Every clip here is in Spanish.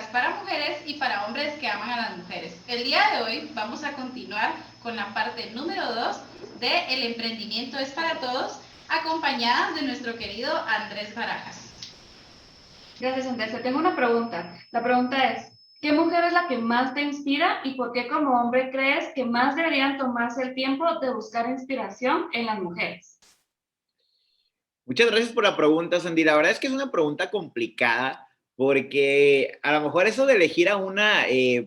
podcast para mujeres y para hombres que aman a las mujeres. El día de hoy vamos a continuar con la parte número 2 de El emprendimiento es para todos, acompañadas de nuestro querido Andrés Barajas. Gracias, Andrés. Te tengo una pregunta. La pregunta es, ¿qué mujer es la que más te inspira y por qué como hombre crees que más deberían tomarse el tiempo de buscar inspiración en las mujeres? Muchas gracias por la pregunta, Sandy. La verdad es que es una pregunta complicada porque a lo mejor eso de elegir a una,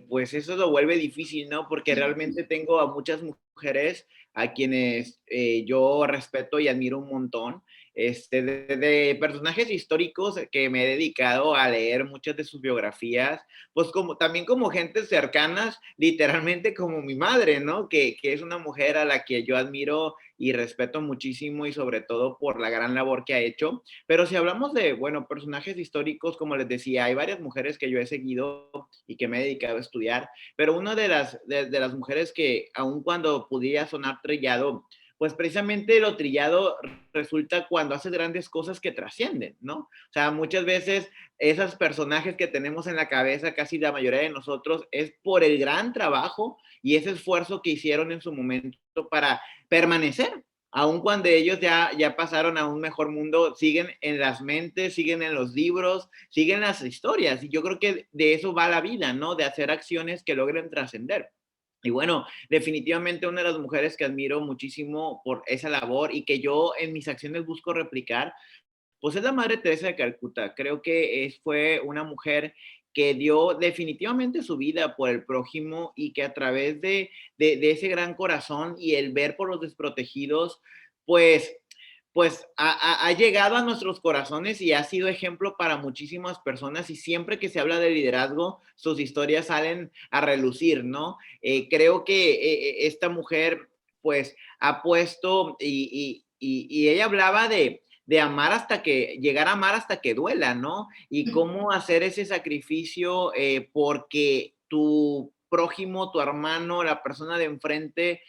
pues eso lo vuelve difícil, ¿no? Porque realmente tengo a muchas mujeres a quienes yo respeto y admiro un montón. De personajes históricos que me he dedicado a leer muchas de sus biografías, pues como, también como gentes cercanas, literalmente como mi madre, ¿no? Que es una mujer a la que yo admiro y respeto muchísimo y sobre todo por la gran labor que ha hecho. Pero si hablamos de, bueno, personajes históricos, como les decía, hay varias mujeres que yo he seguido y que me he dedicado a estudiar, pero una de las mujeres que aun cuando pudiera sonar trillado, pues precisamente lo trillado resulta cuando haces grandes cosas que trascienden, ¿no? O sea, muchas veces esos personajes que tenemos en la cabeza, casi la mayoría de nosotros, es por el gran trabajo y ese esfuerzo que hicieron en su momento para permanecer, aun cuando ellos ya pasaron a un mejor mundo, siguen en las mentes, siguen en los libros, siguen las historias, y yo creo que de eso va la vida, ¿no? De hacer acciones que logren trascender. Y bueno, definitivamente una de las mujeres que admiro muchísimo por esa labor y que yo en mis acciones busco replicar, pues es la Madre Teresa de Calcuta. Creo que fue una mujer que dio definitivamente su vida por el prójimo y que a través de ese gran corazón y el ver por los desprotegidos, pues, pues ha llegado a nuestros corazones y ha sido ejemplo para muchísimas personas y siempre que se habla de liderazgo, sus historias salen a relucir, ¿no? Creo que esta mujer, pues, ha puesto y ella hablaba de amar hasta que, llegar a amar hasta que duela, ¿no? Y cómo hacer ese sacrificio porque tu prójimo, tu hermano, la persona de enfrente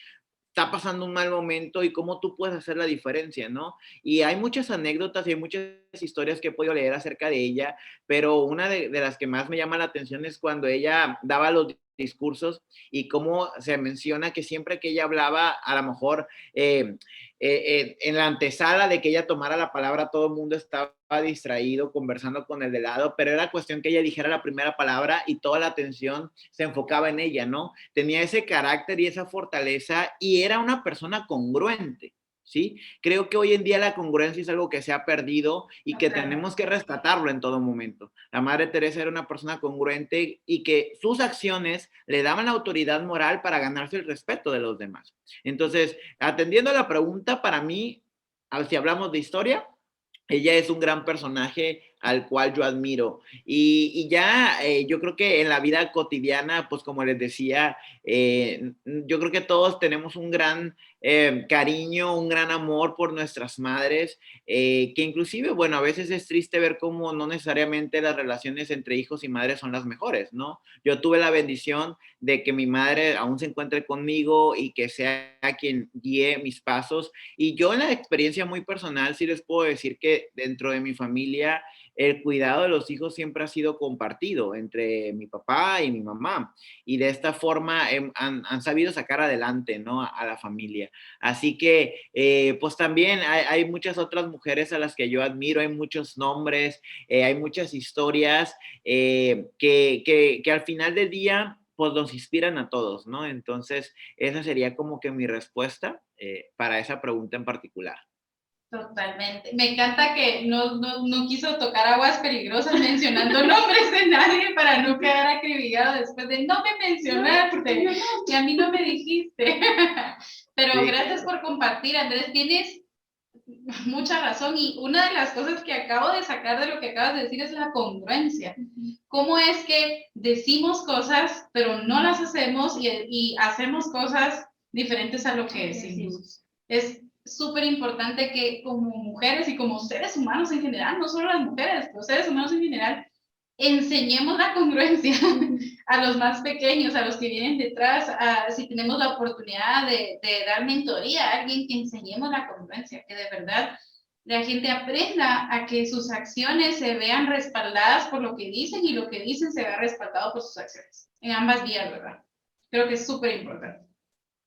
está pasando un mal momento y cómo tú puedes hacer la diferencia, ¿no? Y hay muchas anécdotas y hay muchas historias que he podido leer acerca de ella, pero una de las que más me llama la atención es cuando ella daba los discursos y cómo se menciona que siempre que ella hablaba, a lo mejor en la antesala de que ella tomara la palabra, todo el mundo estaba distraído conversando con el de lado, pero era cuestión que ella dijera la primera palabra y toda la atención se enfocaba en ella, ¿no? Tenía ese carácter y esa fortaleza y era una persona congruente, ¿sí? Creo que hoy en día la congruencia es algo que se ha perdido y que tenemos que rescatarlo en todo momento. La Madre Teresa era una persona congruente y que sus acciones le daban la autoridad moral para ganarse el respeto de los demás. Entonces, atendiendo a la pregunta, para mí, si hablamos de historia, ella es un gran personaje al cual yo admiro. Y ya yo creo que en la vida cotidiana, pues como les decía, yo creo que todos tenemos un gran cariño, un gran amor por nuestras madres, que inclusive, bueno, a veces es triste ver cómo no necesariamente las relaciones entre hijos y madres son las mejores, ¿no? Yo tuve la bendición de que mi madre aún se encuentre conmigo y que sea quien guíe mis pasos. Y yo en la experiencia muy personal sí les puedo decir que dentro de mi familia el cuidado de los hijos siempre ha sido compartido entre mi papá y mi mamá. Y de esta forma han sabido sacar adelante, ¿no? A la familia. Así que, pues también hay muchas otras mujeres a las que yo admiro, hay muchos nombres, hay muchas historias que al final del día pues nos inspiran a todos, ¿no? Entonces, esa sería como que mi respuesta para esa pregunta en particular. Totalmente. Me encanta que no quiso tocar aguas peligrosas mencionando nombres de nadie para no quedar acribillado después de no me mencionaste y a mí no me dijiste. Pero Sí. gracias por compartir, Andrés. Tienes mucha razón y una de las cosas que acabo de sacar de lo que acabas de decir es la congruencia. ¿Cómo es que decimos cosas pero no las hacemos y hacemos cosas diferentes a lo que decimos? Es súper importante que como mujeres y como seres humanos en general, no solo las mujeres, los seres humanos en general, enseñemos la congruencia a los más pequeños, a los que vienen detrás, si tenemos la oportunidad de dar mentoría a alguien, que enseñemos la congruencia, que de verdad la gente aprenda a que sus acciones se vean respaldadas por lo que dicen y lo que dicen se vea respaldado por sus acciones. En ambas vías, ¿verdad? Creo que es súper importante.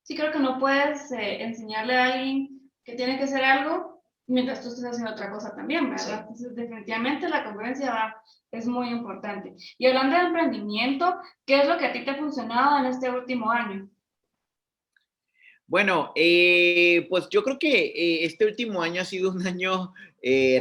Sí, creo que no puedes enseñarle a alguien que tiene que hacer algo mientras tú estés haciendo otra cosa también, ¿verdad? Sí. Entonces, definitivamente la congruencia es muy importante. Y hablando de emprendimiento, ¿qué es lo que a ti te ha funcionado en este último año? Bueno, pues yo creo que este último año ha sido un año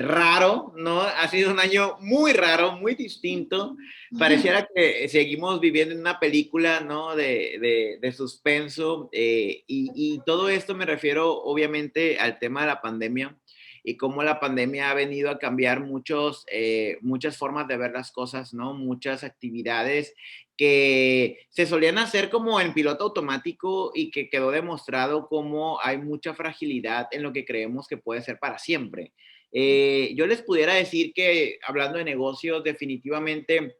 raro, ¿no? Ha sido un año muy raro, muy distinto. Pareciera que seguimos viviendo en una película, ¿no? De suspenso. Y todo esto me refiero, obviamente, al tema de la pandemia y cómo la pandemia ha venido a cambiar muchas formas de ver las cosas, ¿no? Muchas actividades que se solían hacer como en piloto automático y que quedó demostrado cómo hay mucha fragilidad en lo que creemos que puede ser para siempre. Yo les pudiera decir que, hablando de negocios, definitivamente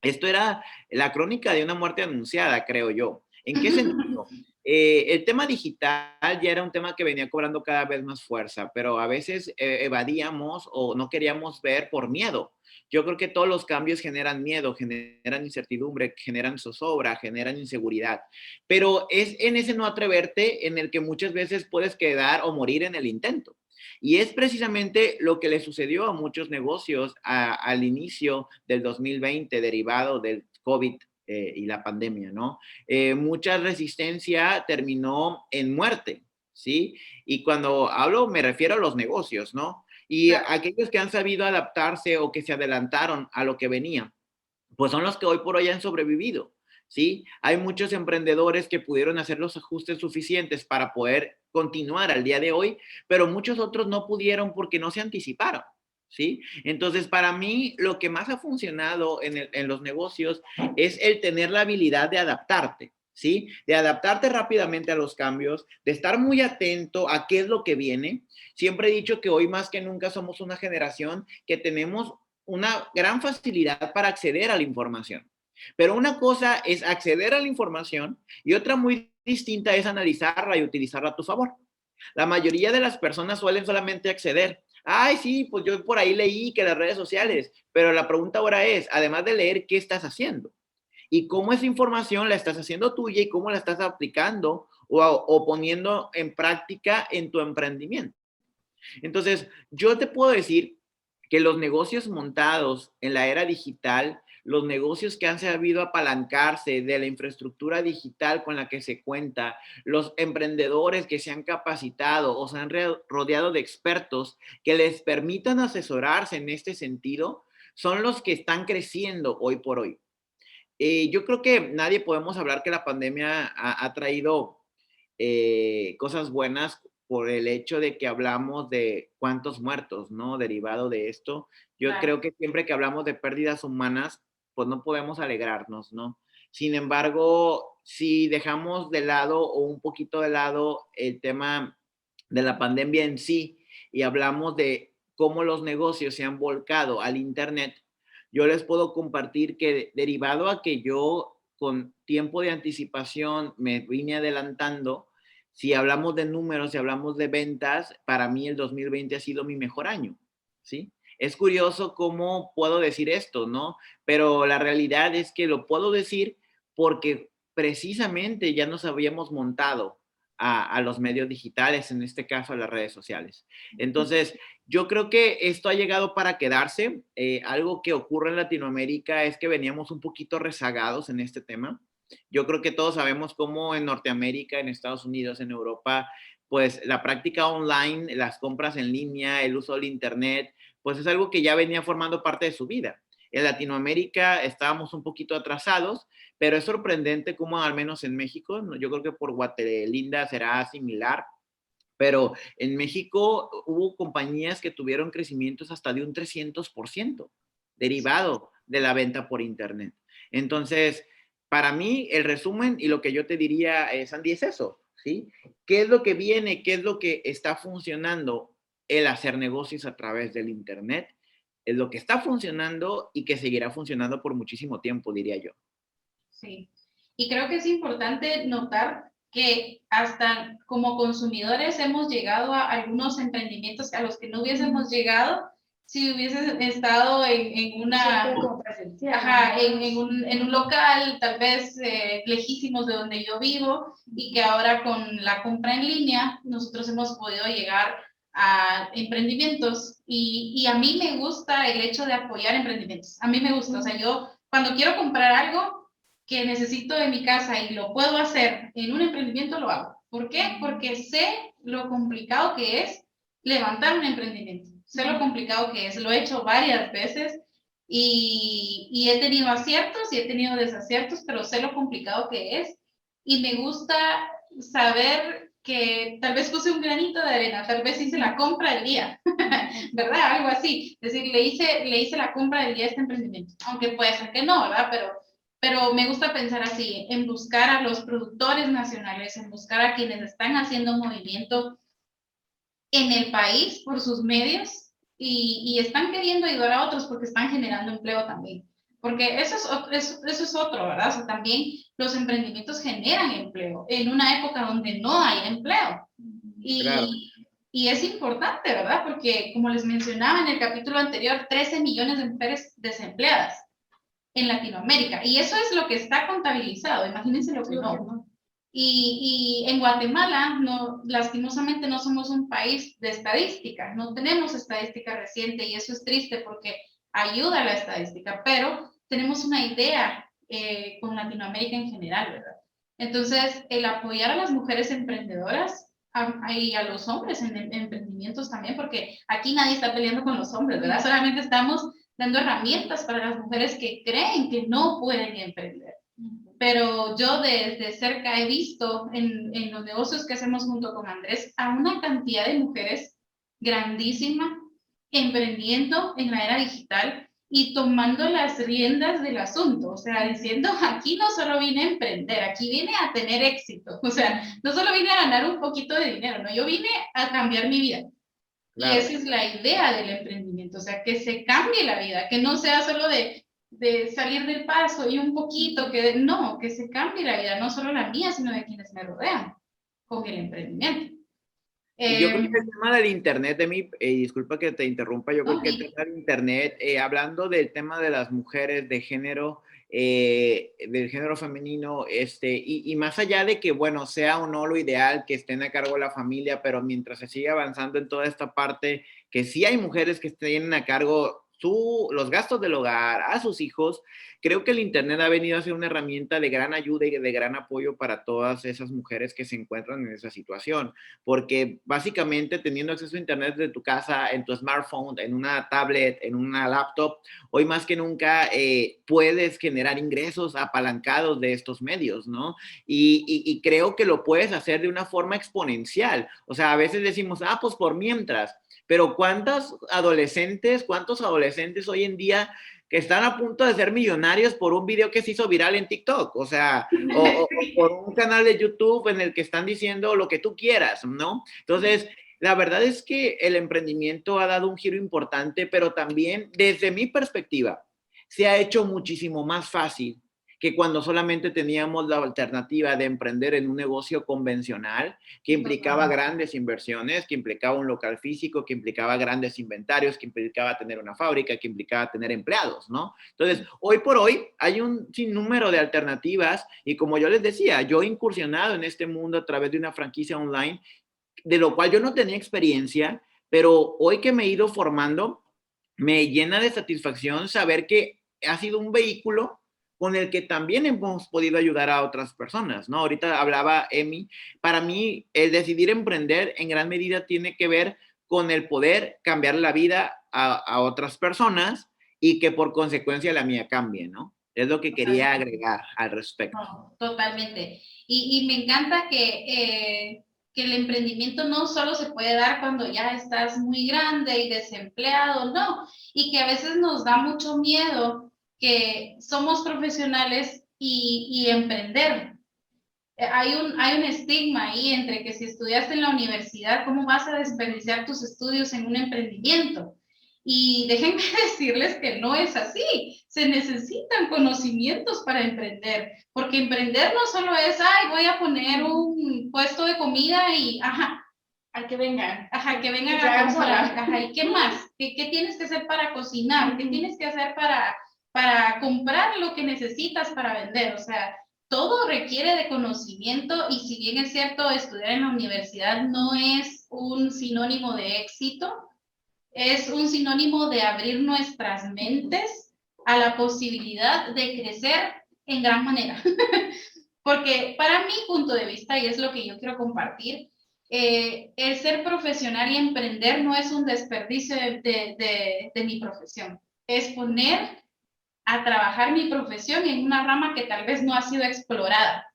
esto era la crónica de una muerte anunciada, creo yo. ¿En qué sentido? El tema digital ya era un tema que venía cobrando cada vez más fuerza, pero a veces evadíamos o no queríamos ver por miedo. Yo creo que todos los cambios generan miedo, generan incertidumbre, generan zozobra, generan inseguridad, pero es en ese no atreverte en el que muchas veces puedes quedar o morir en el intento. Y es precisamente lo que le sucedió a muchos negocios al inicio del 2020, derivado del COVID y la pandemia, ¿no? Mucha resistencia terminó en muerte, ¿sí? Y cuando hablo me refiero a los negocios, ¿no? Y Claro. aquellos que han sabido adaptarse o que se adelantaron a lo que venía, pues son los que hoy por hoy han sobrevivido, ¿sí? Hay muchos emprendedores que pudieron hacer los ajustes suficientes para poder continuar al día de hoy, pero muchos otros no pudieron porque no se anticiparon, ¿sí? Entonces, para mí, lo que más ha funcionado en los negocios es el tener la habilidad de adaptarte, ¿sí? De adaptarte rápidamente a los cambios, de estar muy atento a qué es lo que viene. Siempre he dicho que hoy más que nunca somos una generación que tenemos una gran facilidad para acceder a la información. Pero una cosa es acceder a la información y otra muy distinta es analizarla y utilizarla a tu favor. La mayoría de las personas suelen solamente acceder. Ay, sí, pues yo por ahí leí que las redes sociales, pero la pregunta ahora es, además de leer, ¿qué estás haciendo? Y cómo esa información la estás haciendo tuya y cómo la estás aplicando o poniendo en práctica en tu emprendimiento. Entonces, yo te puedo decir que los negocios montados en la era digital, los negocios que han sabido apalancarse de la infraestructura digital con la que se cuenta, los emprendedores que se han capacitado o se han rodeado de expertos que les permitan asesorarse en este sentido, son los que están creciendo hoy por hoy. Yo creo que nadie podemos hablar que la pandemia ha traído cosas buenas por el hecho de que hablamos de cuántos muertos, ¿no? Derivado de esto. Yo Claro. creo que siempre que hablamos de pérdidas humanas, pues no podemos alegrarnos, ¿no? Sin embargo, si dejamos de lado o un poquito de lado el tema de la pandemia en sí y hablamos de cómo los negocios se han volcado al Internet, yo les puedo compartir que derivado a que yo con tiempo de anticipación me vine adelantando, si hablamos de números, si hablamos de ventas, para mí el 2020 ha sido mi mejor año, ¿sí? Es curioso cómo puedo decir esto, ¿no? Pero la realidad es que lo puedo decir porque precisamente ya nos habíamos montado a los medios digitales, en este caso a las redes sociales. Entonces, yo creo que esto ha llegado para quedarse. Algo que ocurre en Latinoamérica es que veníamos un poquito rezagados en este tema. Yo creo que todos sabemos cómo en Norteamérica, en Estados Unidos, en Europa, pues la práctica online, las compras en línea, el uso del Internet, pues es algo que ya venía formando parte de su vida. En Latinoamérica estábamos un poquito atrasados, pero es sorprendente cómo al menos en México, yo creo que por Guatelinda será similar, pero en México hubo compañías que tuvieron crecimientos hasta de un 300% derivado de la venta por Internet. Entonces, para mí, el resumen y lo que yo te diría, Sandy, es eso, ¿sí? ¿Qué es lo que viene? ¿Qué es lo que está funcionando? El hacer negocios a través del Internet es lo que está funcionando y que seguirá funcionando por muchísimo tiempo, diría yo. Sí. Y creo que es importante notar que hasta como consumidores hemos llegado a algunos emprendimientos a los que no hubiésemos llegado si hubiese estado en una, ajá, en un local, tal vez lejísimos de donde yo vivo, y que ahora con la compra en línea nosotros hemos podido llegar a emprendimientos, y a mí me gusta el hecho de apoyar emprendimientos. A mí me gusta, o sea, yo cuando quiero comprar algo que necesito de mi casa y lo puedo hacer en un emprendimiento, lo hago. ¿Por qué? Porque sé lo complicado que es levantar un emprendimiento. Sé lo complicado que es. Lo he hecho varias veces y he tenido aciertos y he tenido desaciertos, pero sé lo complicado que es. Y me gusta saber que tal vez puse un granito de arena, tal vez hice la compra del día, ¿verdad? Algo así. Es decir, le hice la compra del día a este emprendimiento, aunque puede ser que no, ¿verdad? Pero me gusta pensar así, en buscar a los productores nacionales, en buscar a quienes están haciendo movimiento en el país por sus medios y están queriendo ayudar a otros porque están generando empleo también. Porque eso es otro, ¿verdad? O sea, también los emprendimientos generan empleo en una época donde no hay empleo. Claro. Y es importante, ¿verdad? Porque, como les mencionaba en el capítulo anterior, 13 millones de mujeres desempleadas en Latinoamérica. Y eso es lo que está contabilizado. Imagínense lo que no. Y en Guatemala, no, lastimosamente, no somos un país de estadística, no tenemos estadística reciente, y eso es triste porque ayuda a la estadística, pero tenemos una idea con Latinoamérica en general, ¿verdad? Entonces, el apoyar a las mujeres emprendedoras y a los hombres en emprendimientos también, porque aquí nadie está peleando con los hombres, ¿verdad? Solamente estamos dando herramientas para las mujeres que creen que no pueden emprender. Pero yo desde cerca he visto en los negocios que hacemos junto con Andrés a una cantidad de mujeres grandísima emprendiendo en la era digital y tomando las riendas del asunto, o sea, diciendo, aquí no solo vine a emprender, aquí vine a tener éxito, o sea, no solo vine a ganar un poquito de dinero, no, yo vine a cambiar mi vida. Claro. Y esa es la idea del emprendimiento, o sea, que se cambie la vida, que no sea solo de salir del paso y un poquito, no, que se cambie la vida, no solo la mía, sino de quienes me rodean con el emprendimiento. Y yo creo que el tema del Internet, de mí, disculpa que te interrumpa, yo creo que el tema del Internet, hablando del tema de las mujeres, de género, del género femenino, y más allá de que, bueno, sea o no lo ideal que estén a cargo de la familia, pero mientras se sigue avanzando en toda esta parte, que sí hay mujeres que tienen a cargo los gastos del hogar, a sus hijos, creo que el Internet ha venido a ser una herramienta de gran ayuda y de gran apoyo para todas esas mujeres que se encuentran en esa situación, porque básicamente teniendo acceso a Internet de tu casa, en tu smartphone, en una tablet, en una laptop, hoy más que nunca puedes generar ingresos apalancados de estos medios, ¿no? Y creo que lo puedes hacer de una forma exponencial. O sea, a veces decimos, pues por mientras, pero cuántos adolescentes hoy en día que están a punto de ser millonarios por un video que se hizo viral en TikTok, o sea, o por un canal de YouTube en el que están diciendo lo que tú quieras, ¿no? Entonces, la verdad es que el emprendimiento ha dado un giro importante, pero también, desde mi perspectiva, se ha hecho muchísimo más fácil que cuando solamente teníamos la alternativa de emprender en un negocio convencional, que implicaba grandes inversiones, que implicaba un local físico, que implicaba grandes inventarios, que implicaba tener una fábrica, que implicaba tener empleados, ¿no? Entonces, hoy por hoy hay un sinnúmero de alternativas y como yo les decía, yo he incursionado en este mundo a través de una franquicia online, de lo cual yo no tenía experiencia, pero hoy que me he ido formando, me llena de satisfacción saber que ha sido un vehículo con el que también hemos podido ayudar a otras personas, ¿no? Ahorita hablaba Emi, para mí el decidir emprender en gran medida tiene que ver con el poder cambiar la vida a otras personas y que por consecuencia la mía cambie, ¿no? Es lo que quería agregar al respecto. No, totalmente. Y me encanta que el emprendimiento no solo se puede dar cuando ya estás muy grande y desempleado, no, y que a veces nos da mucho miedo que somos profesionales y emprender. Hay un estigma ahí entre que si estudiaste en la universidad, ¿cómo vas a desperdiciar tus estudios en un emprendimiento? Y déjenme decirles que no es así. Se necesitan conocimientos para emprender, porque emprender no solo es, ay, voy a poner un puesto de comida y, ajá, Al que vengan. ajá, que vengan Que a hagan comprar, sola. ajá, ¿y qué más? ¿Qué tienes que hacer para cocinar? ¿Qué tienes que hacer para comprar lo que necesitas para vender? O sea, todo requiere de conocimiento y si bien es cierto, estudiar en la universidad no es un sinónimo de éxito, es un sinónimo de abrir nuestras mentes a la posibilidad de crecer en gran manera. Porque para mi punto de vista, y es lo que yo quiero compartir, el ser profesional y emprender no es un desperdicio de mi profesión, es poner a trabajar mi profesión en una rama que tal vez no ha sido explorada.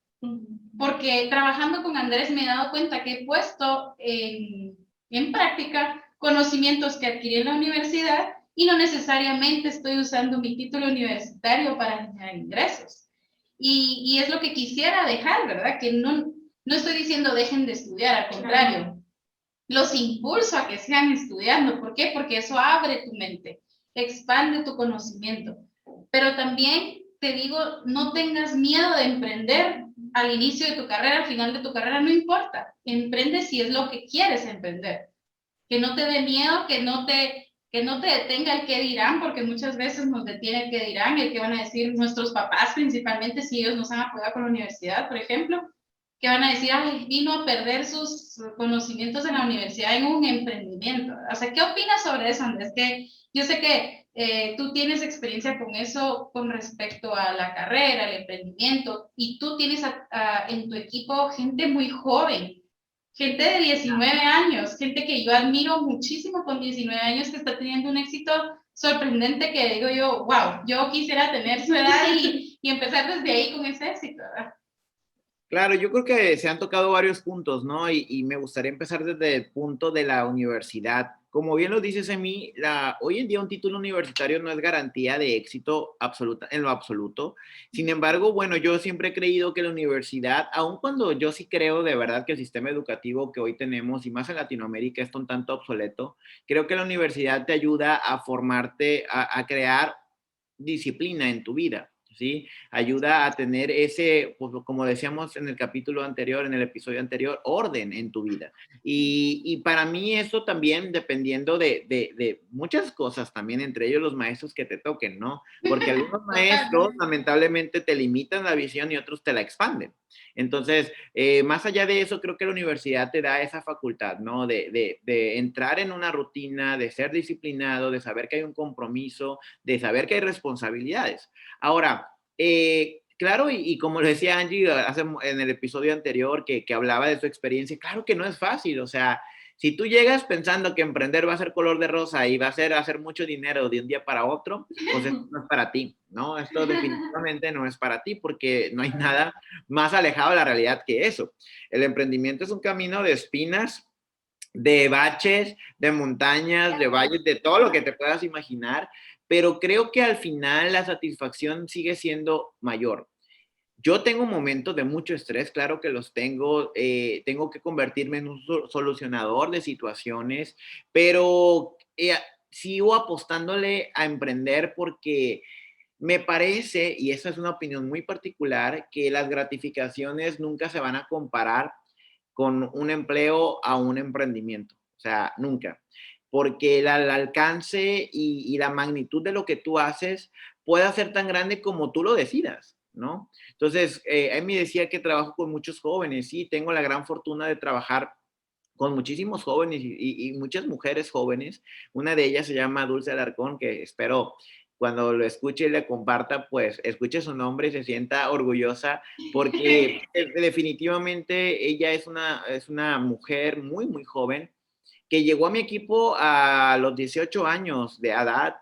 Porque trabajando con Andrés me he dado cuenta que he puesto en práctica conocimientos que adquirí en la universidad y no necesariamente estoy usando mi título universitario para generar ingresos. Y es lo que quisiera dejar, ¿verdad? Que no estoy diciendo dejen de estudiar, al contrario, los impulso a que sigan estudiando. ¿Por qué? Porque eso abre tu mente, expande tu conocimiento. Pero también te digo, no tengas miedo de emprender al inicio de tu carrera, al final de tu carrera, no importa. Emprende si es lo que quieres emprender. Que no te dé miedo, que no te detenga el qué dirán, porque muchas veces nos detiene el qué dirán, el que van a decir nuestros papás, principalmente si ellos nos han apoyado con la universidad, por ejemplo, que van a decir, ay, vino a perder sus conocimientos en la universidad en un emprendimiento. O sea, ¿qué opinas sobre eso, Andrés? Que yo sé que tú tienes experiencia con eso con respecto a la carrera, el emprendimiento, y tú tienes en tu equipo gente muy joven, gente de 19 años, gente que yo admiro muchísimo con 19 años que está teniendo un éxito sorprendente que digo yo, wow, yo quisiera tener su edad y empezar desde ahí con ese éxito, ¿verdad? Claro, yo creo que se han tocado varios puntos, ¿no? Y me gustaría empezar desde el punto de la universidad. Como bien lo dices, Emi, hoy en día un título universitario no es garantía de éxito absoluta, en lo absoluto. Sin embargo, bueno, yo siempre he creído que la universidad, aun cuando yo sí creo de verdad que el sistema educativo que hoy tenemos, y más en Latinoamérica, es un tanto obsoleto, creo que la universidad te ayuda a formarte, a crear disciplina en tu vida. ¿Sí? Ayuda a tener ese, pues, como decíamos en el capítulo anterior, en el episodio anterior, orden en tu vida. Y para mí eso también, dependiendo de muchas cosas, también entre ellos los maestros que te toquen, ¿no? Porque algunos maestros lamentablemente te limitan la visión y otros te la expanden. Entonces, más allá de eso, creo que la universidad te da esa facultad, ¿no? De entrar en una rutina, de ser disciplinado, de saber que hay un compromiso, de saber que hay responsabilidades. Ahora, claro, y como lo decía Angie en el episodio anterior que hablaba de su experiencia, claro que no es fácil, o sea, si tú llegas pensando que emprender va a ser color de rosa y va a ser hacer mucho dinero de un día para otro, pues esto no es para ti, ¿no? Esto definitivamente no es para ti porque no hay nada más alejado de la realidad que eso. El emprendimiento es un camino de espinas, de baches, de montañas, de valles, de todo lo que te puedas imaginar, pero creo que al final la satisfacción sigue siendo mayor. Yo tengo momentos de mucho estrés, claro que los tengo, tengo que convertirme en un solucionador de situaciones, pero sigo apostándole a emprender porque me parece, y esa es una opinión muy particular, que las gratificaciones nunca se van a comparar con un empleo a un emprendimiento. O sea, nunca. Porque el alcance y la magnitud de lo que tú haces puede ser tan grande como tú lo decidas, ¿no? Entonces, Amy decía que trabajo con muchos jóvenes, sí, tengo la gran fortuna de trabajar con muchísimos jóvenes y muchas mujeres jóvenes. Una de ellas se llama Dulce Alarcón, que espero cuando lo escuche y le comparta, pues escuche su nombre y se sienta orgullosa, porque definitivamente ella es una mujer muy, muy joven que llegó a mi equipo a los 18 años de edad,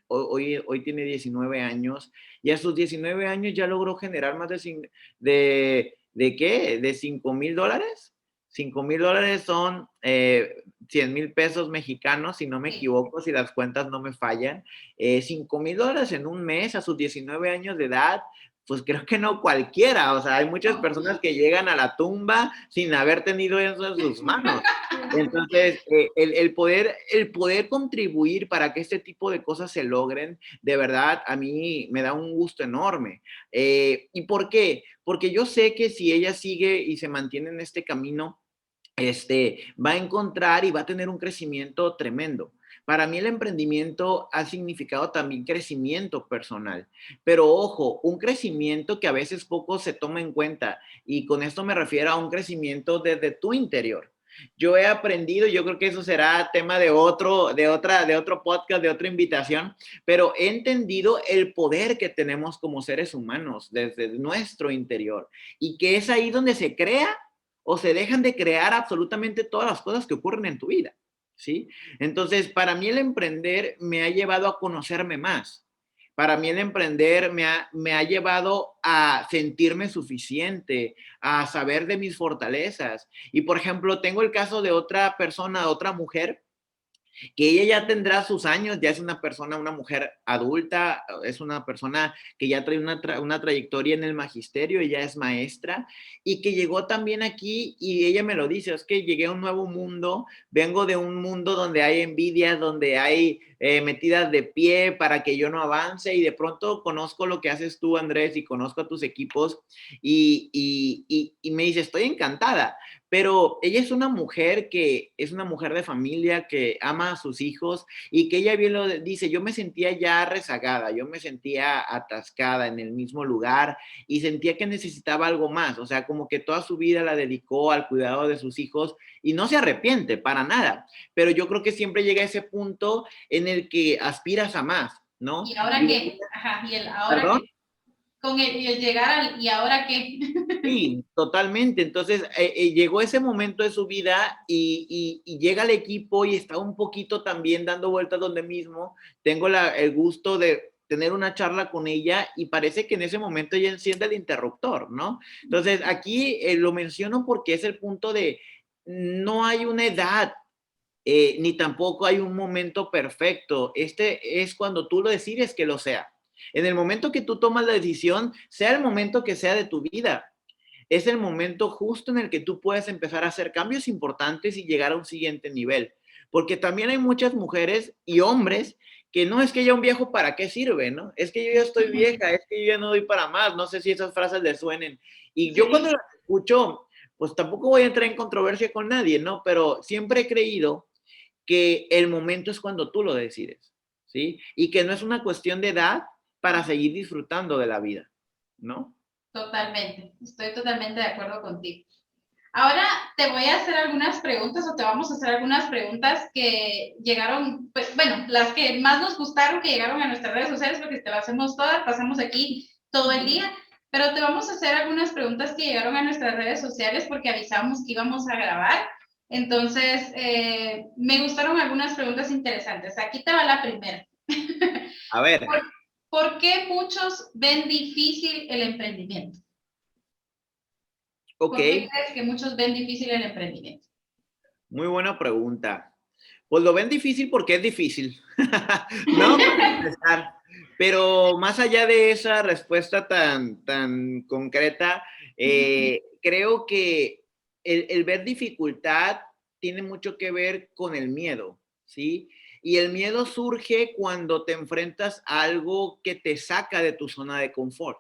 hoy tiene 19 años, y a sus 19 años ya logró generar más ¿de qué? ¿De $5,000? $5,000 son 100,000 pesos mexicanos, si no me equivoco, si las cuentas no me fallan. $5,000 en un mes a sus 19 años de edad, pues creo que no cualquiera, o sea, hay muchas personas que llegan a la tumba sin haber tenido eso en sus manos. Entonces, el poder contribuir para que este tipo de cosas se logren, de verdad, a mí me da un gusto enorme. ¿Y por qué? Porque yo sé que si ella sigue y se mantiene en este camino, va a encontrar y va a tener un crecimiento tremendo. Para mí el emprendimiento ha significado también crecimiento personal, pero ojo, un crecimiento que a veces poco se toma en cuenta y con esto me refiero a un crecimiento desde tu interior. Yo he aprendido, yo creo que eso será tema de otro podcast, de otra invitación, pero he entendido el poder que tenemos como seres humanos desde nuestro interior y que es ahí donde se crea o se dejan de crear absolutamente todas las cosas que ocurren en tu vida, ¿sí? Entonces, para mí el emprender me ha llevado a conocerme más. Para mí el emprender me ha llevado a sentirme suficiente, a saber de mis fortalezas. Y, por ejemplo, tengo el caso de otra persona, otra mujer, que ella ya tendrá sus años, ya es una persona, una mujer adulta, es una persona que ya trae una trayectoria en el magisterio, ella es maestra y que llegó también aquí y ella me lo dice, es que llegué a un nuevo mundo, vengo de un mundo donde hay envidia, donde hay metidas de pie para que yo no avance y de pronto conozco lo que haces tú, Andrés, y conozco a tus equipos y me dice, estoy encantada. Pero ella es una mujer que es una mujer de familia que ama a sus hijos y que ella bien lo dice, yo me sentía ya rezagada, yo me sentía atascada en el mismo lugar y sentía que necesitaba algo más, o sea, como que toda su vida la dedicó al cuidado de sus hijos y no se arrepiente para nada, pero yo creo que siempre llega a ese punto en el que aspiras a más, ¿no? ¿Y ahora qué? Ajá, ¿y el ahora ¿Perdón? qué? Con el llegar al ¿y ahora qué? Sí, totalmente. Entonces, llegó ese momento de su vida y llega al equipo y está un poquito también dando vueltas donde mismo. Tengo el gusto de tener una charla con ella y parece que en ese momento ella enciende el interruptor, ¿no? Entonces, aquí lo menciono porque es el punto de no hay una edad. Ni tampoco hay un momento perfecto. Este es cuando tú lo decides que lo sea. En el momento que tú tomas la decisión, sea el momento que sea de tu vida, es el momento justo en el que tú puedes empezar a hacer cambios importantes y llegar a un siguiente nivel. Porque también hay muchas mujeres y hombres que no es que ya un viejo para qué sirve, ¿no? Es que yo ya estoy vieja, es que yo ya no doy para más, no sé si esas frases les suenen. Y yo cuando las escucho, pues tampoco voy a entrar en controversia con nadie, ¿no? Pero siempre he creído que el momento es cuando tú lo decides, ¿sí? Y que no es una cuestión de edad para seguir disfrutando de la vida, ¿no? Totalmente, estoy totalmente de acuerdo contigo. Ahora te voy a hacer algunas preguntas o te vamos a hacer algunas preguntas que llegaron, pues bueno, las que más nos gustaron que llegaron a nuestras redes sociales porque te las hacemos todas, pasamos aquí todo el día, pero te vamos a hacer algunas preguntas que llegaron a nuestras redes sociales porque avisamos que íbamos a grabar. Entonces, me gustaron algunas preguntas interesantes. Aquí te va la primera. A ver. ¿Por qué muchos ven difícil el emprendimiento? Ok. ¿Por qué crees que muchos ven difícil el emprendimiento? Muy buena pregunta. Pues lo ven difícil porque es difícil, ¿no? Para empezar. Pero más allá de esa respuesta tan concreta, creo que el ver dificultad tiene mucho que ver con el miedo, ¿sí? Y el miedo surge cuando te enfrentas a algo que te saca de tu zona de confort.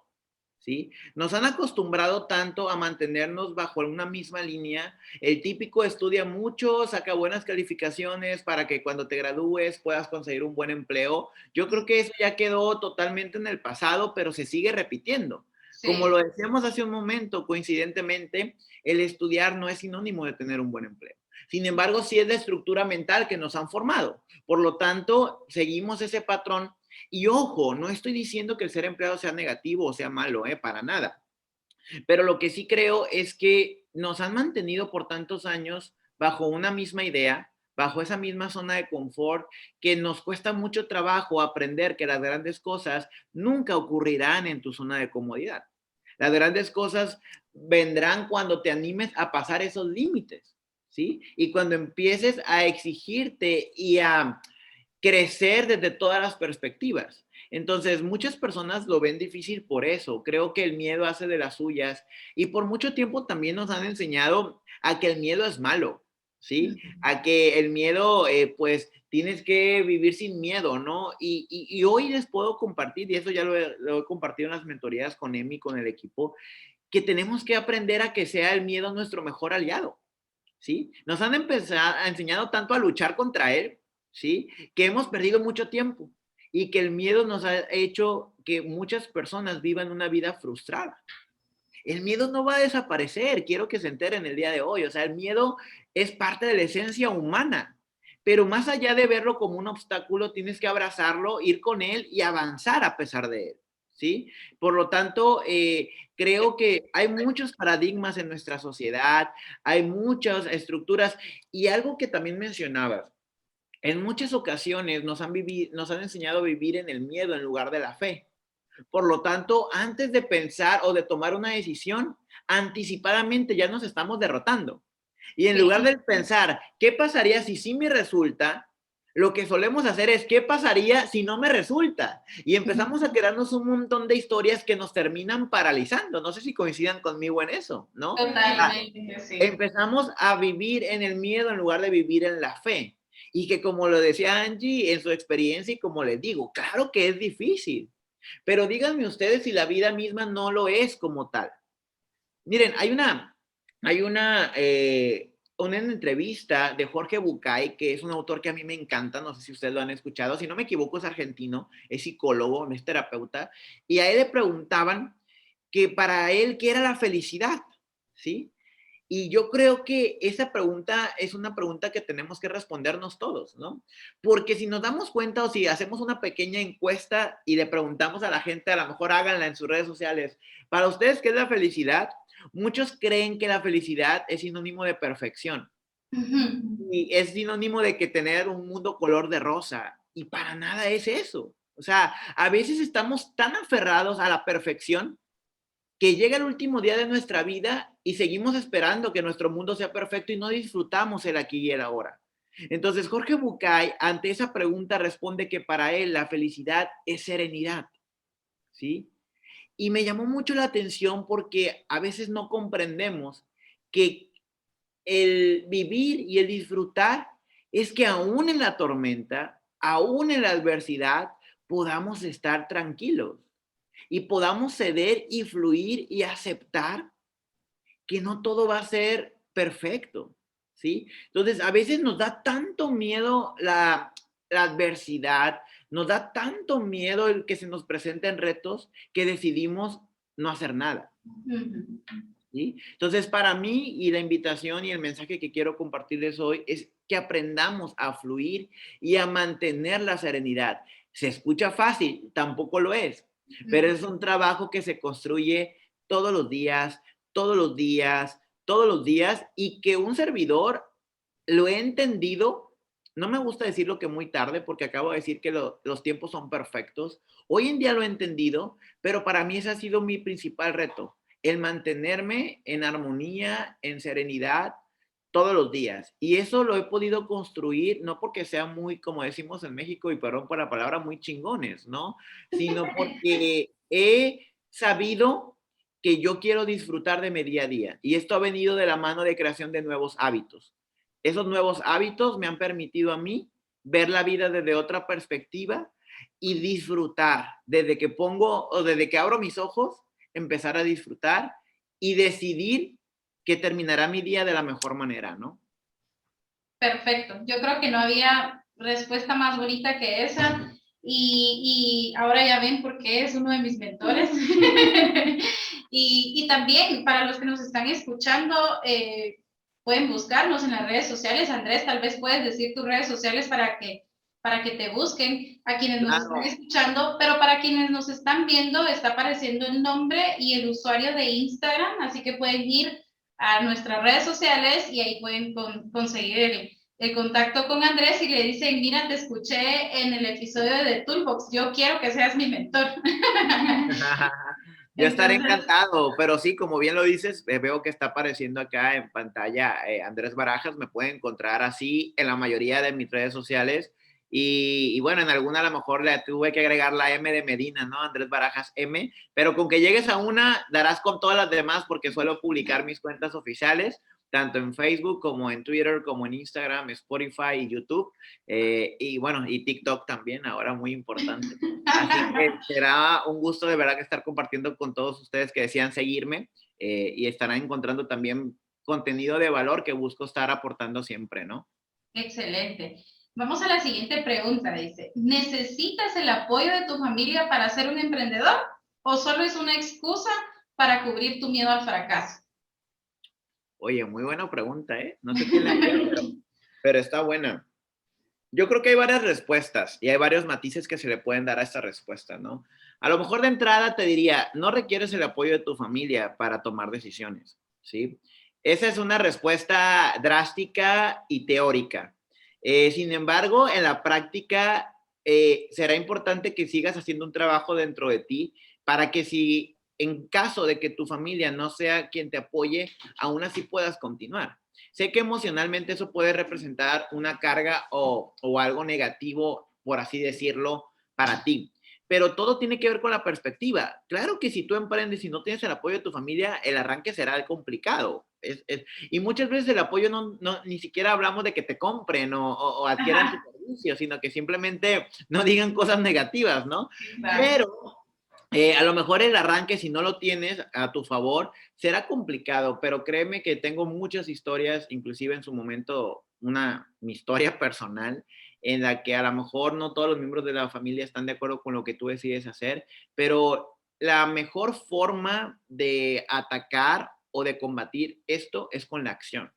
¿Sí? Nos han acostumbrado tanto a mantenernos bajo una misma línea. El típico estudia mucho, saca buenas calificaciones para que cuando te gradúes puedas conseguir un buen empleo. Yo creo que eso ya quedó totalmente en el pasado, pero se sigue repitiendo. Sí. Como lo decíamos hace un momento, coincidentemente, el estudiar no es sinónimo de tener un buen empleo. Sin embargo, sí es la estructura mental que nos han formado. Por lo tanto, seguimos ese patrón. Y ojo, no estoy diciendo que el ser empleado sea negativo o sea malo, para nada. Pero lo que sí creo es que nos han mantenido por tantos años bajo una misma idea, bajo esa misma zona de confort, que nos cuesta mucho trabajo aprender que las grandes cosas nunca ocurrirán en tu zona de comodidad. Las grandes cosas vendrán cuando te animes a pasar esos límites, ¿sí? Y cuando empieces a exigirte y a crecer desde todas las perspectivas. Entonces, muchas personas lo ven difícil por eso. Creo que el miedo hace de las suyas y por mucho tiempo también nos han enseñado a que el miedo es malo, ¿sí? A que el miedo, pues, tienes que vivir sin miedo, ¿no? Y hoy les puedo compartir, y eso ya lo he compartido en las mentorías con Emi, con el equipo, que tenemos que aprender a que sea el miedo nuestro mejor aliado, ¿sí? Nos han enseñado tanto a luchar contra él, ¿sí? Que hemos perdido mucho tiempo y que el miedo nos ha hecho que muchas personas vivan una vida frustrada. El miedo no va a desaparecer, quiero que se enteren el día de hoy. O sea, el miedo es parte de la esencia humana, pero más allá de verlo como un obstáculo, tienes que abrazarlo, ir con él y avanzar a pesar de él, ¿sí? Por lo tanto, creo que hay muchos paradigmas en nuestra sociedad, hay muchas estructuras y algo que también mencionabas, en muchas ocasiones nos han enseñado a vivir en el miedo en lugar de la fe. Por lo tanto, antes de pensar o de tomar una decisión, anticipadamente ya nos estamos derrotando. Y en lugar de pensar, ¿qué pasaría si sí me resulta? Lo que solemos hacer es, ¿qué pasaría si no me resulta? Y empezamos a crearnos un montón de historias que nos terminan paralizando. No sé si coincidan conmigo en eso, ¿no? Totalmente, sí. Empezamos a vivir en el miedo en lugar de vivir en la fe. Y que como lo decía Angie en su experiencia y como les digo, claro que es difícil, pero díganme ustedes si la vida misma no lo es como tal. Miren, una entrevista de Jorge Bucay, que es un autor que a mí me encanta, no sé si ustedes lo han escuchado, si no me equivoco es argentino, es psicólogo, es terapeuta, y a él le preguntaban que para él, ¿qué era la felicidad? ¿Sí? Y yo creo que esa pregunta es una pregunta que tenemos que respondernos todos, ¿no? Porque si nos damos cuenta o si hacemos una pequeña encuesta y le preguntamos a la gente, a lo mejor háganla en sus redes sociales, para ustedes, ¿qué es la felicidad? Muchos creen que la felicidad es sinónimo de perfección y es sinónimo de que tener un mundo color de rosa y para nada es eso. O sea, a veces estamos tan aferrados a la perfección que llega el último día de nuestra vida y seguimos esperando que nuestro mundo sea perfecto y no disfrutamos el aquí y el ahora. Entonces, Jorge Bucay, ante esa pregunta, responde que para él la felicidad es serenidad, ¿sí? Y me llamó mucho la atención porque a veces no comprendemos que el vivir y el disfrutar es que aún en la tormenta, aún en la adversidad, podamos estar tranquilos y podamos ceder y fluir y aceptar que no todo va a ser perfecto, ¿sí? Entonces, a veces nos da tanto miedo la adversidad, nos da tanto miedo el que se nos presenten retos que decidimos no hacer nada, ¿sí? Entonces, para mí y la invitación y el mensaje que quiero compartirles hoy es que aprendamos a fluir y a mantener la serenidad. Se escucha fácil, tampoco lo es, pero es un trabajo que se construye todos los días, todos los días, todos los días y que un servidor lo he entendido. No me gusta decirlo que muy tarde porque acabo de decir que los tiempos son perfectos. Hoy en día lo he entendido, pero para mí ese ha sido mi principal reto, el mantenerme en armonía, en serenidad todos los días. Y eso lo he podido construir, no porque sea muy, como decimos en México, y perdón por la palabra, muy chingones, ¿no? Sino porque he sabido que yo quiero disfrutar de mi día a día. Y esto ha venido de la mano de creación de nuevos hábitos. Esos nuevos hábitos me han permitido a mí ver la vida desde otra perspectiva y disfrutar. Desde que pongo o desde que abro mis ojos, empezar a disfrutar y decidir que terminará mi día de la mejor manera, ¿no? Perfecto. Yo creo que no había respuesta más bonita que esa. Y ahora ya ven por qué es uno de mis mentores. Y también para los que nos están escuchando, pueden buscarnos en las redes sociales. Andrés, tal vez puedes decir tus redes sociales para que te busquen a quienes nos están escuchando, pero para quienes nos están viendo está apareciendo el nombre y el usuario de Instagram, así que pueden ir a nuestras redes sociales y ahí pueden conseguir el contacto con Andrés y le dicen, mira, te escuché en el episodio de Toolbox, yo quiero que seas mi mentor. Yo estaré encantado, pero sí, como bien lo dices, veo que está apareciendo acá en pantalla Andrés Barajas, me pueden encontrar así en la mayoría de mis redes sociales y bueno, en alguna a lo mejor le tuve que agregar la M de Medina, ¿no? Andrés Barajas M, pero con que llegues a una, darás con todas las demás porque suelo publicar mis cuentas oficiales, tanto en Facebook como en Twitter, como en Instagram, Spotify y YouTube, y bueno, y TikTok también, ahora muy importante. Así que será un gusto de verdad que estar compartiendo con todos ustedes que desean seguirme y estarán encontrando también contenido de valor que busco estar aportando siempre, ¿no? Excelente. Vamos a la siguiente pregunta, dice, ¿necesitas el apoyo de tu familia para ser un emprendedor o solo es una excusa para cubrir tu miedo al fracaso? Oye, muy buena pregunta, ¿eh? No sé quién la envió, pero está buena. Yo creo que hay varias respuestas y hay varios matices que se le pueden dar a esta respuesta, ¿no? A lo mejor de entrada te diría, no requieres el apoyo de tu familia para tomar decisiones, ¿sí? Esa es una respuesta drástica y teórica. Sin embargo, en la práctica será importante que sigas haciendo un trabajo dentro de ti para que si en caso de que tu familia no sea quien te apoye, aún así puedas continuar. Sé que emocionalmente eso puede representar una carga o algo negativo, por así decirlo, para ti. Pero todo tiene que ver con la perspectiva. Claro que si tú emprendes y no tienes el apoyo de tu familia, el arranque será complicado. Y muchas veces el apoyo ni siquiera hablamos de que te compren o adquieran tu servicio, sino que simplemente no digan cosas negativas, ¿no? Exacto. Pero a lo mejor el arranque, si no lo tienes a tu favor, será complicado, pero créeme que tengo muchas historias, inclusive en su momento, mi historia personal, en la que a lo mejor no todos los miembros de la familia están de acuerdo con lo que tú decides hacer, pero la mejor forma de atacar o de combatir esto es con la acción.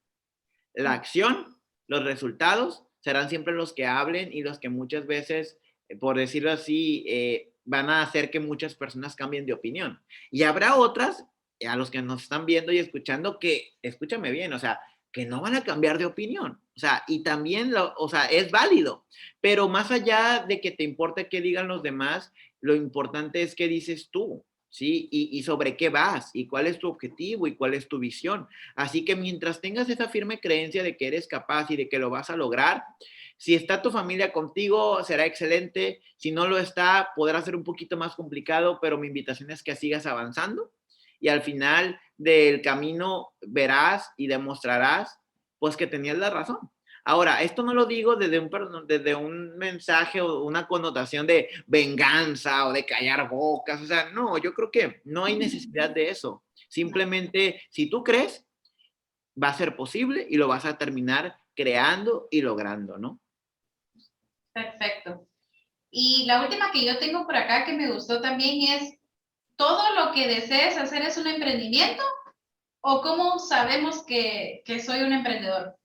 La acción, los resultados serán siempre los que hablen y los que muchas veces, por decirlo así, van a hacer que muchas personas cambien de opinión. Y habrá otras, a los que nos están viendo y escuchando, que, escúchame bien, o sea, que no van a cambiar de opinión. O sea, y también, o sea, es válido. Pero más allá de que te importe qué digan los demás, lo importante es qué dices tú, ¿sí? Y sobre qué vas, y cuál es tu objetivo, y cuál es tu visión. Así que mientras tengas esa firme creencia de que eres capaz y de que lo vas a lograr, si está tu familia contigo, será excelente. Si no lo está, podrá ser un poquito más complicado, pero mi invitación es que sigas avanzando y al final del camino verás y demostrarás pues que tenías la razón. Ahora, esto no lo digo desde un mensaje o una connotación de venganza o de callar bocas, o sea, no, yo creo que no hay necesidad de eso. Simplemente, si tú crees, va a ser posible y lo vas a terminar creando y logrando, ¿no? Perfecto. Y la última que yo tengo por acá que me gustó también es, ¿todo lo que desees hacer es un emprendimiento? ¿O cómo sabemos que soy un emprendedor?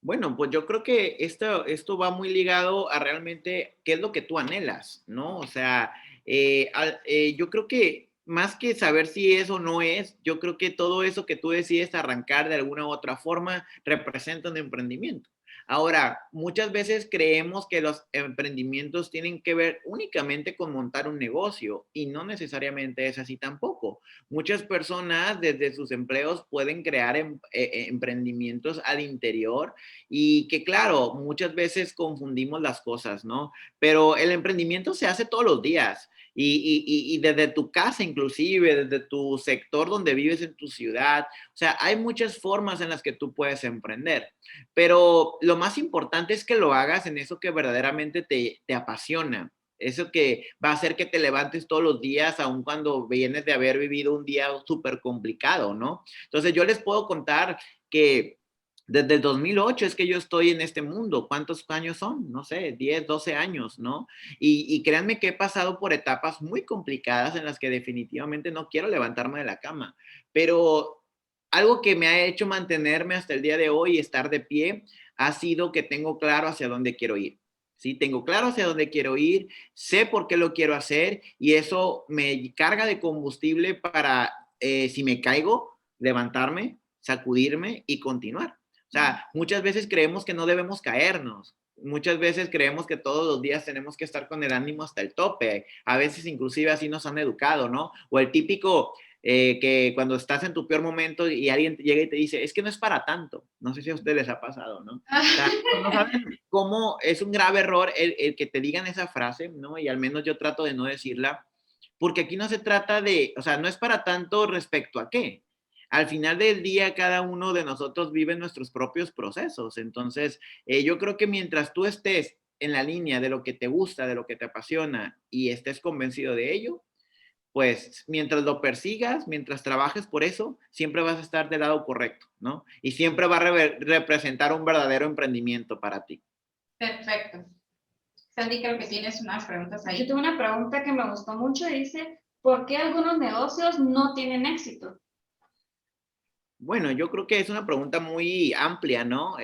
Bueno, pues yo creo que esto va muy ligado a realmente qué es lo que tú anhelas, ¿no? O sea, yo creo que más que saber si es o no es, yo creo que todo eso que tú decides arrancar de alguna u otra forma representa un emprendimiento. Ahora, muchas veces creemos que los emprendimientos tienen que ver únicamente con montar un negocio y no necesariamente es así tampoco. Muchas personas desde sus empleos pueden crear emprendimientos al interior y que claro, muchas veces confundimos las cosas, ¿no? Pero el emprendimiento se hace todos los días y desde tu casa inclusive, desde tu sector donde vives en tu ciudad. O sea, hay muchas formas en las que tú puedes emprender, pero lo más importante es que lo hagas en eso que verdaderamente te apasiona. Eso que va a hacer que te levantes todos los días, aun cuando vienes de haber vivido un día súper complicado, ¿no? Entonces yo les puedo contar que desde el 2008 es que yo estoy en este mundo. ¿Cuántos años son? No sé, 10, 12 años, ¿no? Y créanme que he pasado por etapas muy complicadas en las que definitivamente no quiero levantarme de la cama. Pero algo que me ha hecho mantenerme hasta el día de hoy y estar de pie ha sido que tengo claro hacia dónde quiero ir. Sí, tengo claro hacia dónde quiero ir, sé por qué lo quiero hacer y eso me carga de combustible para, si me caigo, levantarme, sacudirme y continuar. O sea, muchas veces creemos que no debemos caernos. Muchas veces creemos que todos los días tenemos que estar con el ánimo hasta el tope. A veces inclusive así nos han educado, ¿no? O el típico, que cuando estás en tu peor momento y alguien llega y te dice, es que no es para tanto. No sé si a ustedes les ha pasado, ¿no? O sea, no saben cómo es un grave error el que te digan esa frase, ¿no? Y al menos yo trato de no decirla, porque aquí no se trata de, o sea, no es para tanto respecto a qué. Al final del día, cada uno de nosotros vive nuestros propios procesos. Entonces, yo creo que mientras tú estés en la línea de lo que te gusta, de lo que te apasiona y estés convencido de ello, pues mientras lo persigas, mientras trabajes por eso, siempre vas a estar del lado correcto, ¿no? Y siempre va a representar un verdadero emprendimiento para ti. Perfecto. Sandy, creo que tienes unas preguntas ahí. Yo tengo una pregunta que me gustó mucho y dice, ¿por qué algunos negocios no tienen éxito? Bueno, yo creo que es una pregunta muy amplia, ¿no?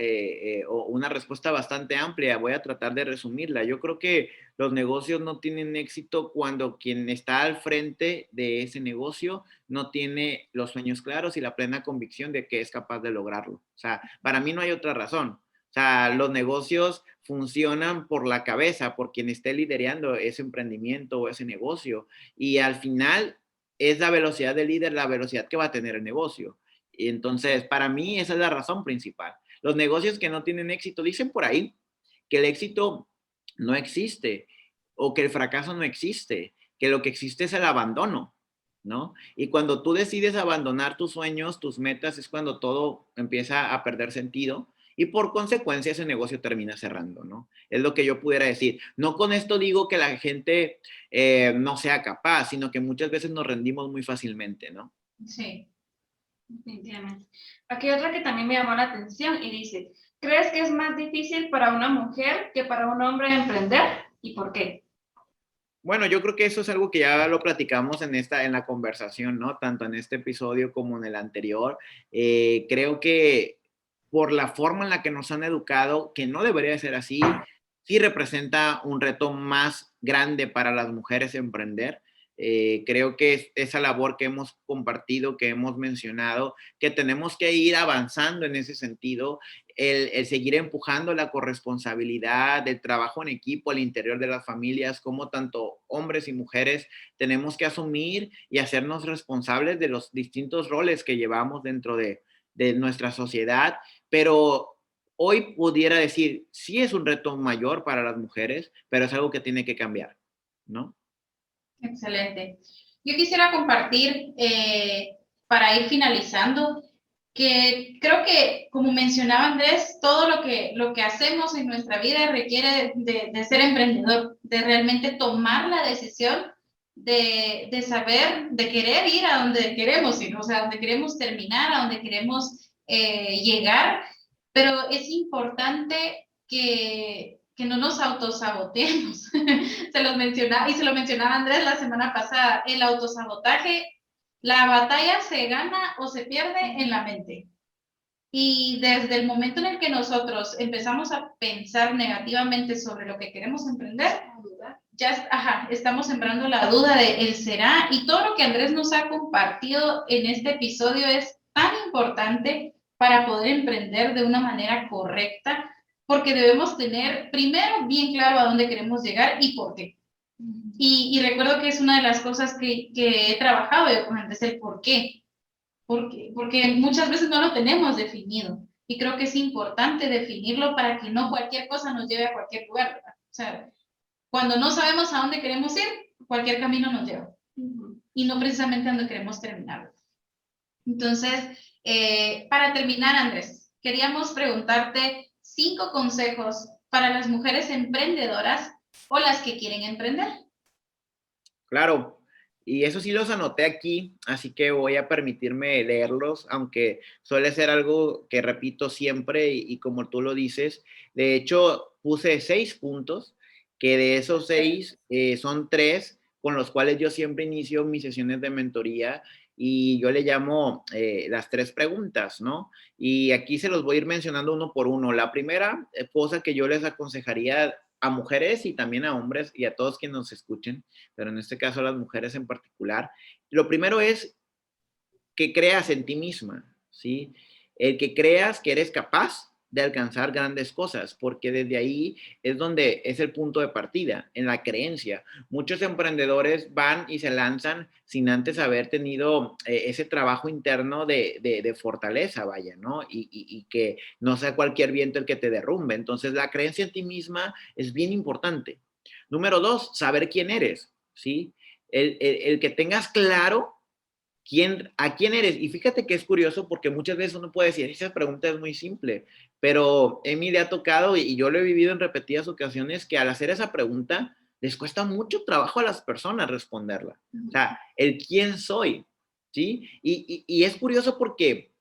O una respuesta bastante amplia. Voy a tratar de resumirla. Yo creo que los negocios no tienen éxito cuando quien está al frente de ese negocio no tiene los sueños claros y la plena convicción de que es capaz de lograrlo. O sea, para mí no hay otra razón. O sea, los negocios funcionan por la cabeza, por quien esté liderando ese emprendimiento o ese negocio. Y al final es la velocidad del líder, la velocidad que va a tener el negocio. Y entonces, para mí, esa es la razón principal. Los negocios que no tienen éxito, dicen por ahí que el éxito no existe o que el fracaso no existe, que lo que existe es el abandono, ¿no? Y cuando tú decides abandonar tus sueños, tus metas, es cuando todo empieza a perder sentido y por consecuencia ese negocio termina cerrando, ¿no? Es lo que yo pudiera decir. No con esto digo que la gente no sea capaz, sino que muchas veces nos rendimos muy fácilmente, ¿no? Sí. Definitivamente. Aquí hay otra que también me llamó la atención y dice, ¿crees que es más difícil para una mujer que para un hombre emprender? ¿Y por qué? Bueno, yo creo que eso es algo que ya lo platicamos en la conversación, ¿no? Tanto en este episodio como en el anterior. Creo que por la forma en la que nos han educado, que no debería de ser así, sí representa un reto más grande para las mujeres emprender. Creo que esa labor que hemos compartido, que hemos mencionado, que tenemos que ir avanzando en ese sentido, el seguir empujando la corresponsabilidad del trabajo en equipo al interior de las familias, como tanto hombres y mujeres tenemos que asumir y hacernos responsables de los distintos roles que llevamos dentro de nuestra sociedad, pero hoy pudiera decir, sí es un reto mayor para las mujeres, pero es algo que tiene que cambiar, ¿no? Excelente. Yo quisiera compartir, para ir finalizando, que creo que, como mencionaba Andrés, todo lo que hacemos en nuestra vida requiere de ser emprendedor, de realmente tomar la decisión de saber, de querer ir a donde queremos ir, o sea, donde queremos terminar, a donde queremos llegar, pero es importante que no nos autosaboteemos. Se lo mencionaba Andrés la semana pasada, el autosabotaje, la batalla se gana o se pierde en la mente. Y desde el momento en el que nosotros empezamos a pensar negativamente sobre lo que queremos emprender, ya estamos sembrando la duda de él será. Y todo lo que Andrés nos ha compartido en este episodio es tan importante para poder emprender de una manera correcta, porque debemos tener primero bien claro a dónde queremos llegar y por qué. Y recuerdo que es una de las cosas que he trabajado yo con Andrés, el por qué. Porque muchas veces no lo tenemos definido. Y creo que es importante definirlo para que no cualquier cosa nos lleve a cualquier lugar, ¿verdad? O sea, cuando no sabemos a dónde queremos ir, cualquier camino nos lleva. Y no precisamente a dónde queremos terminar. Entonces, para terminar, Andrés, queríamos preguntarte 5 consejos para las mujeres emprendedoras o las que quieren emprender. Claro, y eso sí los anoté aquí, así que voy a permitirme leerlos, aunque suele ser algo que repito siempre y como tú lo dices, de hecho puse 6 puntos, que de esos 6 son 3 con los cuales yo siempre inicio mis sesiones de mentoría y yo le llamo las 3 preguntas, ¿no? Y aquí se los voy a ir mencionando uno por uno. La primera cosa que yo les aconsejaría a mujeres y también a hombres y a todos quienes nos escuchen, pero en este caso a las mujeres en particular, lo primero es que creas en ti misma, ¿sí? El que creas que eres capaz de alcanzar grandes cosas, porque desde ahí es donde es el punto de partida, en la creencia. Muchos emprendedores van y se lanzan sin antes haber tenido ese trabajo interno de fortaleza, vaya, ¿no? Y que no sea cualquier viento el que te derrumbe. Entonces, la creencia en ti misma es bien importante. Número 2, saber quién eres, ¿sí? El que tengas claro a quién eres. Y fíjate que es curioso porque muchas veces uno puede decir, esa pregunta es muy simple, pero Emi le ha tocado y yo lo he vivido en repetidas ocasiones que al hacer esa pregunta les cuesta mucho trabajo a las personas responderla. O sea, el quién soy, ¿sí? Y es curioso porque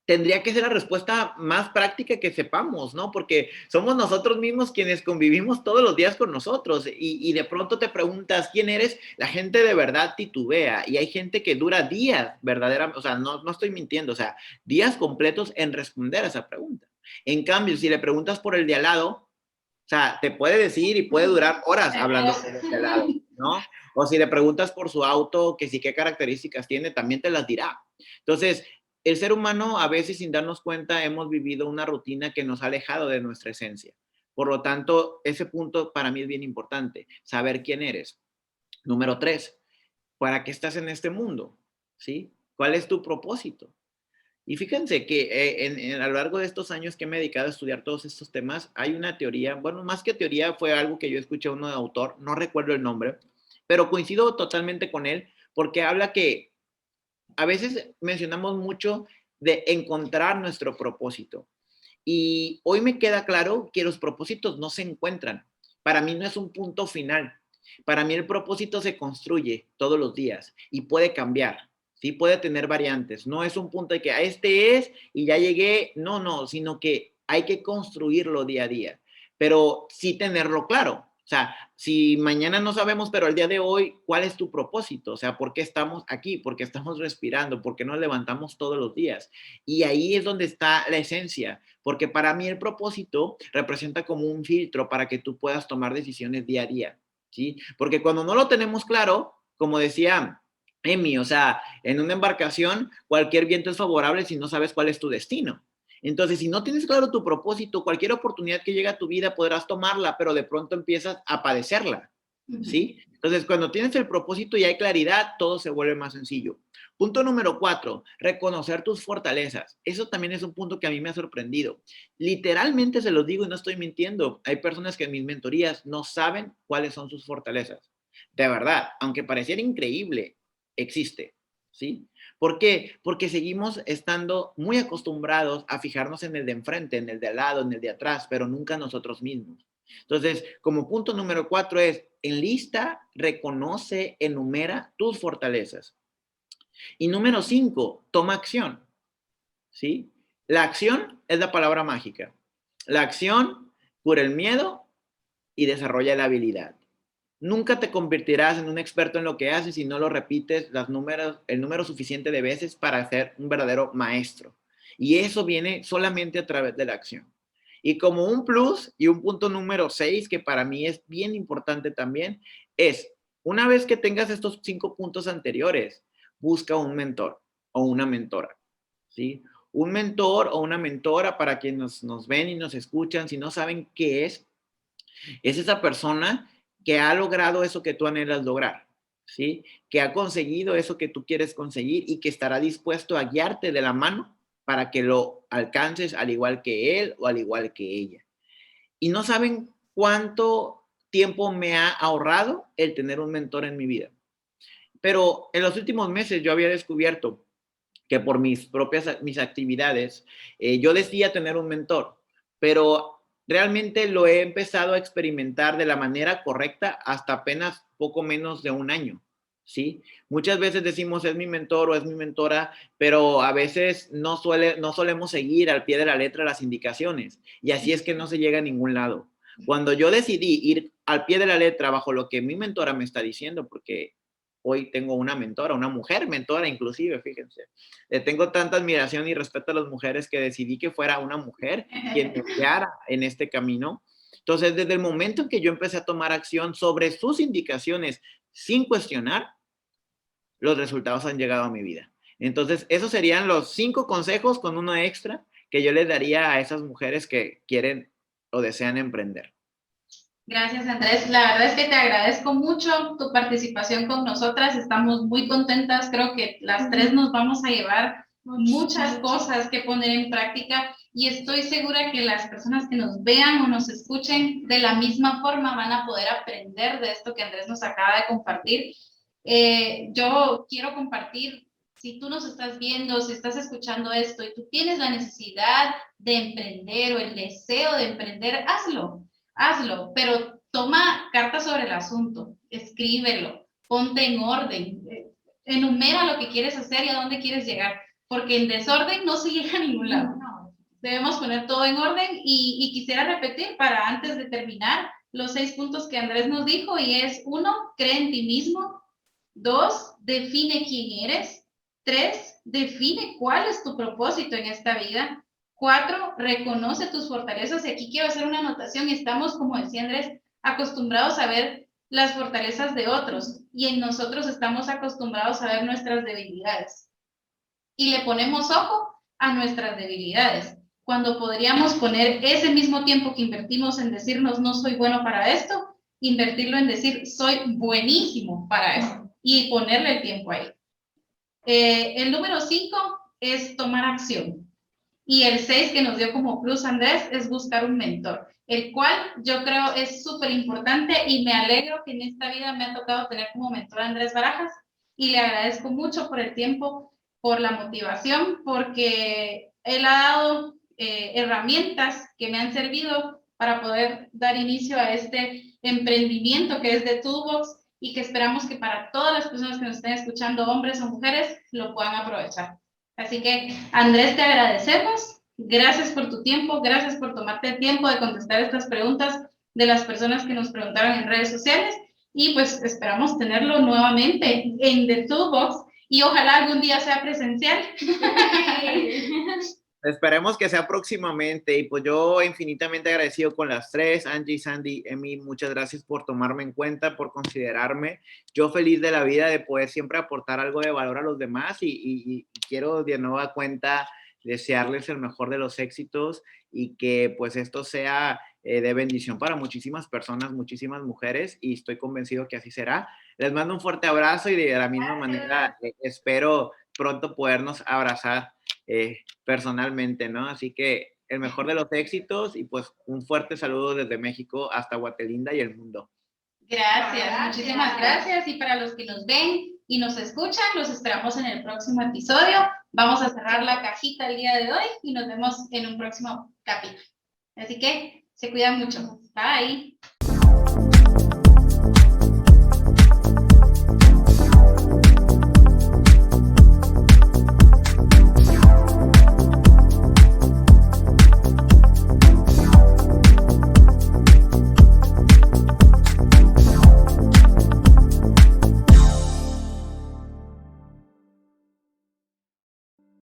tendría que ser la respuesta más práctica que sepamos, ¿no? Porque somos nosotros mismos quienes convivimos todos los días con nosotros y de pronto te preguntas quién eres, la gente de verdad titubea y hay gente que dura días, verdaderamente, o sea, no estoy mintiendo, o sea, días completos en responder a esa pregunta. En cambio, si le preguntas por el de al lado, o sea, te puede decir y puede durar horas hablando por el de al lado, ¿no? O si le preguntas por su auto, que sí, qué características tiene, también te las dirá. Entonces, el ser humano a veces sin darnos cuenta hemos vivido una rutina que nos ha alejado de nuestra esencia. Por lo tanto, ese punto para mí es bien importante, saber quién eres. Número 3, ¿para qué estás en este mundo? ¿Sí? ¿Cuál es tu propósito? Y fíjense que a lo largo de estos años que me he dedicado a estudiar todos estos temas, hay una teoría, bueno, más que teoría, fue algo que yo escuché a uno de autor, no recuerdo el nombre, pero coincido totalmente con él, porque habla que a veces mencionamos mucho de encontrar nuestro propósito. Y hoy me queda claro que los propósitos no se encuentran. Para mí no es un punto final. Para mí el propósito se construye todos los días y puede cambiar. Sí, puede tener variantes. No es un punto de que este es y ya llegué. No, sino que hay que construirlo día a día. Pero sí tenerlo claro. O sea, si mañana no sabemos, pero el día de hoy, ¿cuál es tu propósito? O sea, ¿por qué estamos aquí? ¿Por qué estamos respirando? ¿Por qué nos levantamos todos los días? Y ahí es donde está la esencia, porque para mí el propósito representa como un filtro para que tú puedas tomar decisiones día a día, ¿sí? Porque cuando no lo tenemos claro, como decía Emi, o sea, en una embarcación cualquier viento es favorable si no sabes cuál es tu destino. Entonces, si no tienes claro tu propósito, cualquier oportunidad que llegue a tu vida podrás tomarla, pero de pronto empiezas a padecerla, ¿sí? Entonces, cuando tienes el propósito y hay claridad, todo se vuelve más sencillo. Punto número 4, reconocer tus fortalezas. Eso también es un punto que a mí me ha sorprendido. Literalmente se los digo y no estoy mintiendo. Hay personas que en mis mentorías no saben cuáles son sus fortalezas. De verdad, aunque pareciera increíble, existe, ¿sí? ¿Por qué? Porque seguimos estando muy acostumbrados a fijarnos en el de enfrente, en el de al lado, en el de atrás, pero nunca nosotros mismos. Entonces, como punto número 4 es, enlista, reconoce, enumera tus fortalezas. Y número 5, toma acción, ¿sí? La acción es la palabra mágica. La acción cura el miedo y desarrolla la habilidad. Nunca te convertirás en un experto en lo que haces si no lo repites el número suficiente de veces para ser un verdadero maestro. Y eso viene solamente a través de la acción. Y como un plus y un punto número 6, que para mí es bien importante también, es una vez que tengas estos 5 puntos anteriores, busca un mentor o una mentora, ¿sí? Un mentor o una mentora, para quienes nos ven y nos escuchan, si no saben qué es esa persona que ha logrado eso que tú anhelas lograr, ¿sí? Que ha conseguido eso que tú quieres conseguir y que estará dispuesto a guiarte de la mano para que lo alcances al igual que él o al igual que ella. Y no saben cuánto tiempo me ha ahorrado el tener un mentor en mi vida. Pero en los últimos meses yo había descubierto que por mis actividades, yo decía tener un mentor, pero realmente lo he empezado a experimentar de la manera correcta hasta apenas poco menos de un año, ¿sí? Muchas veces decimos es mi mentor o es mi mentora, pero a veces no solemos seguir al pie de la letra las indicaciones y así es que no se llega a ningún lado. Cuando yo decidí ir al pie de la letra bajo lo que mi mentora me está diciendo, porque hoy tengo una mentora, una mujer mentora inclusive, fíjense. Le tengo tanta admiración y respeto a las mujeres que decidí que fuera una mujer quien me guiara en este camino. Entonces, desde el momento en que yo empecé a tomar acción sobre sus indicaciones sin cuestionar, los resultados han llegado a mi vida. Entonces, esos serían los 5 consejos con uno extra que yo les daría a esas mujeres que quieren o desean emprender. Gracias, Andrés. La verdad es que te agradezco mucho tu participación con nosotras. Estamos muy contentas. Creo que las tres nos vamos a llevar muchas cosas que poner en práctica y estoy segura que las personas que nos vean o nos escuchen de la misma forma van a poder aprender de esto que Andrés nos acaba de compartir. Yo quiero compartir, si tú nos estás viendo, si estás escuchando esto y tú tienes la necesidad de emprender o el deseo de emprender, hazlo, pero toma cartas sobre el asunto, escríbelo, ponte en orden, enumera lo que quieres hacer y a dónde quieres llegar, porque en desorden no se llega a ningún lado. Debemos poner todo en orden y quisiera repetir para antes de terminar los 6 puntos que Andrés nos dijo y es 1, cree en ti mismo. 2, define quién eres. 3, define cuál es tu propósito en esta vida. 4, reconoce tus fortalezas. Y aquí quiero hacer una anotación. Estamos, como decía Andrés, acostumbrados a ver las fortalezas de otros y en nosotros estamos acostumbrados a ver nuestras debilidades. Y le ponemos ojo a nuestras debilidades, cuando podríamos poner ese mismo tiempo que invertimos en decirnos no soy bueno para esto, invertirlo en decir soy buenísimo para esto y ponerle el tiempo ahí. El número 5 es tomar acción. Y el 6 que nos dio como plus Andrés es buscar un mentor, el cual yo creo es súper importante y me alegro que en esta vida me ha tocado tener como mentor a Andrés Barajas y le agradezco mucho por el tiempo, por la motivación, porque él ha dado herramientas que me han servido para poder dar inicio a este emprendimiento que es de Toolbox y que esperamos que para todas las personas que nos estén escuchando, hombres o mujeres, lo puedan aprovechar. Así que, Andrés, te agradecemos. Gracias por tu tiempo, gracias por tomarte el tiempo de contestar estas preguntas de las personas que nos preguntaron en redes sociales y pues esperamos tenerlo nuevamente en The Toolbox y ojalá algún día sea presencial. Esperemos que sea próximamente y pues yo infinitamente agradecido con las tres, Angie, Sandy, Emi, muchas gracias por tomarme en cuenta, por considerarme. Yo feliz de la vida de poder siempre aportar algo de valor a los demás y quiero de nueva cuenta desearles el mejor de los éxitos y que pues esto sea de bendición para muchísimas personas, muchísimas mujeres y estoy convencido que así será. Les mando un fuerte abrazo y de la misma manera espero pronto podernos abrazar personalmente, ¿no? Así que el mejor de los éxitos y pues un fuerte saludo desde México hasta Guatelinda y el mundo. Gracias, muchísimas gracias. Y para los que nos ven y nos escuchan, los esperamos en el próximo episodio. Vamos a cerrar la cajita el día de hoy y nos vemos en un próximo capítulo. Así que se cuidan mucho. Bye.